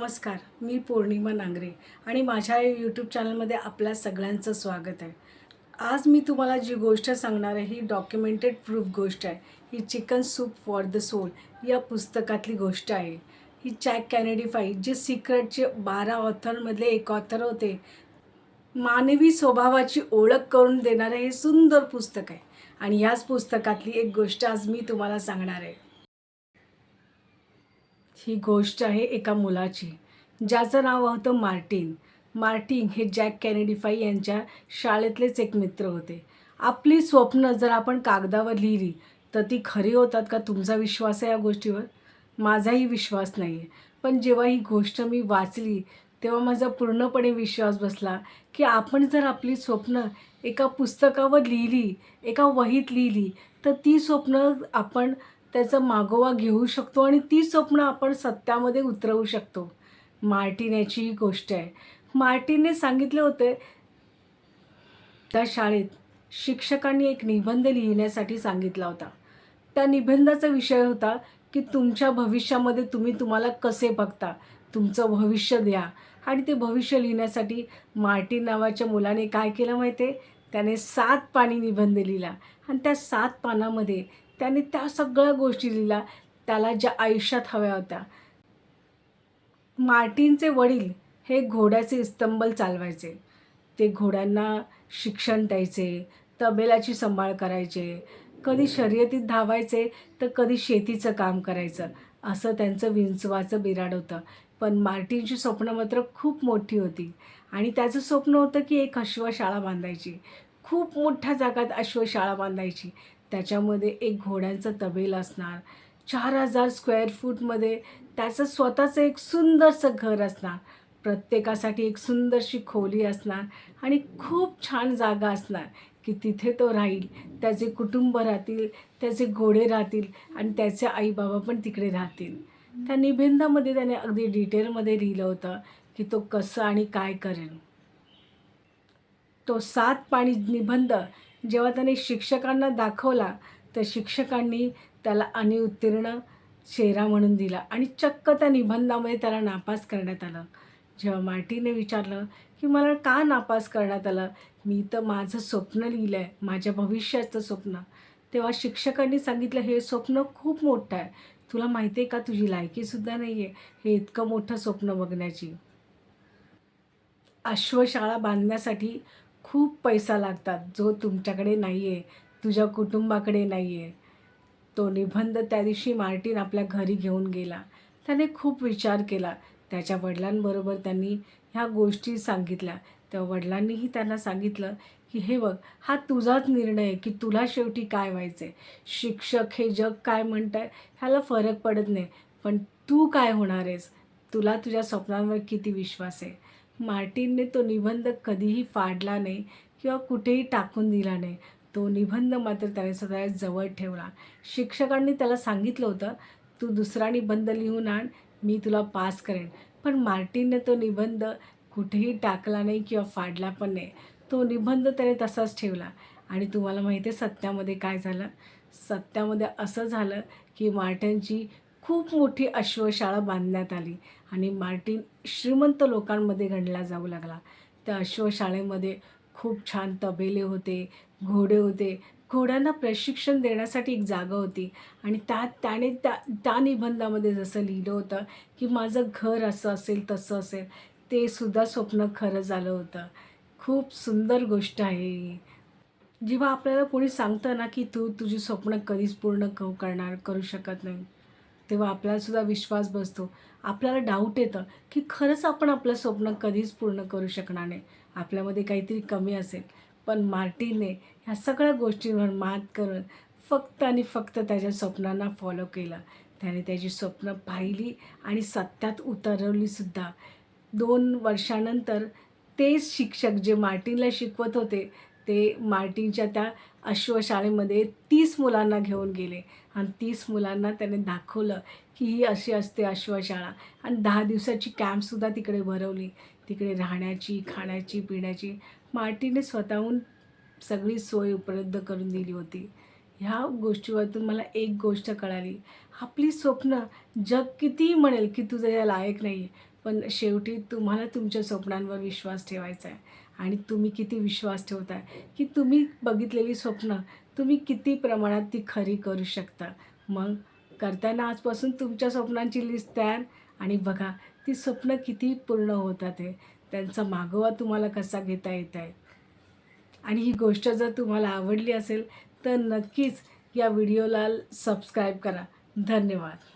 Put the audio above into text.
नमस्कार, मी पौर्णिमा नांगरे आणि माझ्या यूट्यूब चॅनलमध्ये आपल्या सगळ्यांचं स्वागत आहे. आज मी तुम्हाला जी गोष्ट सांगणार आहे ही डॉक्युमेंटेड प्रूफ गोष्ट आहे. ही chicken soup for the soul या पुस्तकातली गोष्ट आहे. ही जॅक केनेडी फाईल जे सिक्रेटचे 12 ऑथरमधले एक ऑथर होते. मानवी स्वभावाची ओळख करून देणारं हे सुंदर पुस्तक आहे आणि याच पुस्तकातली एक गोष्ट आज मी तुम्हाला सांगणार आहे. ही गोष्ट आहे एका मुलाची, ज्याचं नाव होतं मार्टिन. मार्टिन हे जॅक केनेडी फाई यांच्या शाळेतलेच एक मित्र होते. आपली स्वप्न जर आपण कागदावर लिहिली तर ती खरी होतात का? तुमचा विश्वास आहे या गोष्टीवर? माझाही विश्वास नाही आहे. पण जेव्हा ही गोष्ट मी वाचली तेव्हा माझा पूर्णपणे विश्वास बसला की आपण जर आपली स्वप्न एका पुस्तकावर लिहिली, एका वहीत लिहिली, तर ती स्वप्न आपण त्याचा मागोवा घेऊ शकतो आणि ती स्वप्न आपण सत्यामध्ये उतरवू शकतो. मार्टिन याची ही गोष्ट आहे. मार्टिनने सांगितले होते, त्या शाळेत शिक्षकांनी एक निबंध लिहिण्यासाठी सांगितला होता. त्या निबंधाचा विषय होता की तुमच्या भविष्यामध्ये तुम्ही तुम्हाला कसे बघता, तुमचं भविष्य द्या. आणि ते भविष्य लिहिण्यासाठी मार्टिन नावाच्या मुलाने काय केलं माहिती आहे? त्याने 7 पानी निबंध लिहिला आणि त्या 7 पानामध्ये त्याने त्या सगळ्या गोष्टी लिहिल्या, त्याला ज्या आयुष्यात हव्या होत्या. मार्टिनचे वडील हे घोड्याचे इस्तंबल चालवायचे. ते घोड्यांना शिक्षण द्यायचे, तबेल्याची सांभाळ करायचे, कधी शर्यतीत धावायचे तर कधी शेतीचं काम करायचं. असं त्यांचं विंचवाचं बिराड होतं. पण मार्टिनची स्वप्न मात्र खूप मोठी होती आणि त्याचं स्वप्न होतं की एक अश्वशाळा बांधायची. खूप मोठ्या जागात अश्वशाळा बांधायची. त्याच्यामध्ये एक घोड्यांचं तबेल असणार. 4000 स्क्वेअर फूटमध्ये त्याचं स्वतःचं एक सुंदरसं घर असणार. प्रत्येकासाठी एक सुंदरशी खोली असणार आणि खूप छान जागा असणार की तिथे तो राहील. त्याचे कुटुंब राहतील, त्याचे घोडे राहतील आणि त्याचे आई-बाबा पण तिकडे राहतील. त्या निबंधामध्ये त्याने अगदी डिटेलमध्ये लिहिलं होतं की तो कसं आणि काय करेल. तो 7 पानी निबंध जेव्हा त्याने शिक्षकांना दाखवला तर शिक्षकांनी त्याला अनिउत्तीर्ण चेहरा म्हणून दिला आणि चक्क त्या निबंधामध्ये त्याला नापास करण्यात आलं. जेव्हा मार्टिनने विचारलं की मला का नापास करण्यात आलं? मी तर माझं स्वप्न लिहिलं आहे, माझ्या भविष्याचं स्वप्न. तेव्हा शिक्षकांनी सांगितलं, हे स्वप्न खूप मोठं आहे. तुला माहिती आहे का, तुझी लायकीसुद्धा नाही आहे हे इतकं मोठं स्वप्न बघण्याची. अश्वशाळा बांधण्यासाठी खूप पैसा लागतात, जो तुमच्याकडे नाही आहे, तुझ्या कुटुंबाकडे नाही आहे. तो निबंध त्या दिवशी मार्टिन आपल्या घरी घेऊन गेला. त्याने खूप विचार केला. त्याच्या वडिलांबरोबर त्यांनी ह्या गोष्टी सांगितल्या. तेव्हा वडिलांनीही त्यांना सांगितलं की हे बघ, हा तुझाच निर्णय आहे की तुला शेवटी काय व्हायचं आहे. शिक्षक हे जग काय म्हणतं आहे ह्याला फरक पडत नाही, पण तू काय होणार आहेस, तुला तुझ्या स्वप्नांवर किती विश्वास आहे. मार्टिनने तो निबंध कधीही फाडला नाही किंवा कुठेही टाकून दिला नाही. तो निबंध मात्र त्याने स्वतःच्या जवळ ठेवला. शिक्षकांनी त्याला सांगितलं होतं, तू दुसरा निबंध लिहून आण, मी तुला पास करेन. पण मार्टिनने तो निबंध कुठेही टाकला नाही किंवा फाडला पण नाही. तो निबंध त्याने तसाच ठेवला. आणि तुम्हाला माहिती आहे सत्यामध्ये काय झालं? सत्यामध्ये असं झालं की मार्टिनची खूप मोठी अश्वशाळा बांधण्यात आली आणि मार्टिन श्रीमंत लोकांमध्ये गणला जाऊ लागला. त्या अश्वशाळेमध्ये खूप छान तबेले होते, घोडे होते. घोड्यांना प्रशिक्षण देण्यासाठी एक जागा होती आणि त्याने त्या निबंधामध्ये जसं लिहिलं होतं की माझं घर असं असेल, तसं असेल, ते सुद्धा स्वप्न खरं झालं होतं. खूप सुंदर गोष्ट आहे ही. जेव्हा आपल्याला कोणी सांगतं ना की तू तुझी स्वप्न कधीच पूर्ण करू शकत नाही, तेव्हा आपल्यालासुद्धा विश्वास बसतो. आपल्याला डाऊट येतं की खरंच आपण आपलं स्वप्न कधीच पूर्ण करू शकणार नाही, आपल्यामध्ये काहीतरी कमी असेल. पण मार्टिनने ह्या सगळ्या गोष्टींवर मात करून फक्त आणि फक्त त्याच्या स्वप्नांना फॉलो केलं. त्याने त्याची स्वप्न पाहिली आणि सत्यात उतरवलीसुद्धा. 2 वर्षानंतर तेच शिक्षक जे मार्टिनला शिकवत होते, ते मार्टिनच्या त्या अश्वशाळेमध्ये 30 मुलांना घेऊन गेले आणि 30 मुलांना त्याने दाखवलं की ही अशी असते अश्वशाळा आणि 10 दिवसाची कॅम्पसुद्धा तिकडे भरवली. तिकडे राहण्याची, खाण्याची, पिण्याची मार्टिनने स्वतःहून सगळी सोय उपलब्ध करून दिली होती. ह्या गोष्टीवरतून मला एक गोष्ट कळाली, आपली स्वप्न जग कितीही म्हणेल की तू त्याच्या लायक नाही आहे, पण शेवटी तुम्हाला तुमच्या स्वप्नांवर विश्वास ठेवायचा आहे. आणि तुम्ही किती विश्वास ठेवताय, की तुम्ही बघितलेली स्वप्न तुम्ही किती प्रमाणात ती खरी करू शकता. मग करताना आजपासून तुमच्या स्वप्नांची लिस्ट तयार आणि बघा ती स्वप्न किती पूर्ण होतात आहे. त्यांचा मागोवा तुम्हाला कसा घेता येत आहे. आणि ही गोष्ट जर तुम्हाला आवडली असेल तर नक्कीच या व्हिडिओला सबस्क्राईब करा. धन्यवाद.